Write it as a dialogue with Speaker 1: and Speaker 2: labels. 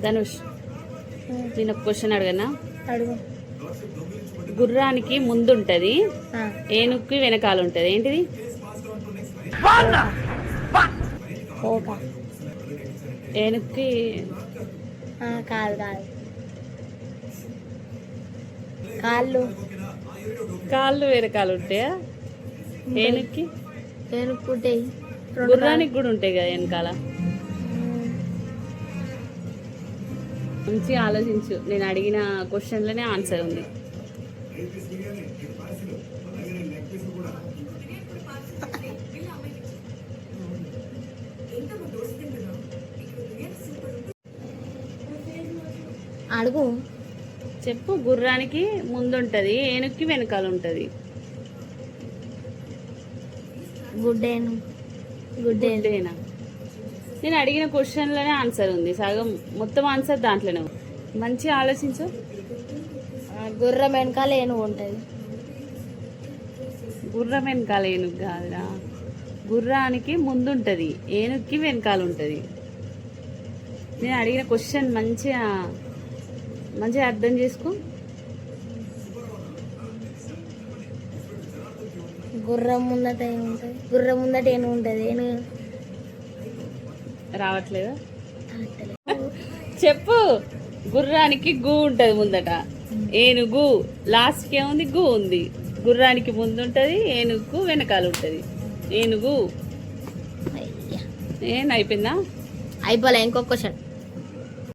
Speaker 1: ధనుష్ నేను ఒక క్వశ్చన్ అడగనా?
Speaker 2: అడుగు.
Speaker 1: గుర్రానికి ముందుంటది, ఏనుగుకి వెనకాల ఉంటది, ఏంటిది?
Speaker 2: ఓక.
Speaker 1: ఏనుగుకి
Speaker 2: కాదు కాదు, కాళ్ళు.
Speaker 1: కాళ్ళు వెనకాల ఉంటాయా? ఏనుగుకి
Speaker 2: ఏనుకుంటాయి.
Speaker 1: గుర్రానికి కూడా ఉంటాయి కదా వెనకాల. మంచిగా ఆలోచించు, నేను అడిగిన క్వశ్చన్లోనే ఆన్సర్ ఉంది.
Speaker 2: అడుగు.
Speaker 1: చెప్పు. గుర్రానికి ముందుంటది, ఏనుగుకి వెనకాల ఉంటది.
Speaker 2: గుడ్డేను.
Speaker 1: గుడ్డేనా? నేను అడిగిన క్వశ్చన్లోనే ఆన్సర్ ఉంది, సగం మొత్తం ఆన్సర్ దాంట్లోనే ఉంది. మంచిగా ఆలోచించు.
Speaker 2: గుర్రం వెనకాల ఏనుగు ఉంటుంది.
Speaker 1: గుర్రం వెనకాల ఏనుగు కాదురా, గుర్రానికి ముందుంటది, ఏనుగుకి వెనకాల ఉంటుంది. నేను అడిగిన క్వశ్చన్ మంచిగా మంచిగా అర్థం చేసుకో.
Speaker 2: గుర్రం ముందట ఏముంటుంది? గుర్రం ముందట ఏనుగు ఉంటుంది. ఏనుగు
Speaker 1: రావట్లేదా? చెప్పు. గుర్రానికి గు ఉంటుంది ముందట, ఏనుగు లాస్ట్కి ఏముంది? గు ఉంది. గుర్రానికి ముందు ఉంటుంది, ఏనుగుకు వెనకాల ఉంటుంది. ఏనుగు. అయిపోయిందా?
Speaker 2: అయిపోలే. ఇంకొక క్వశ్చన్.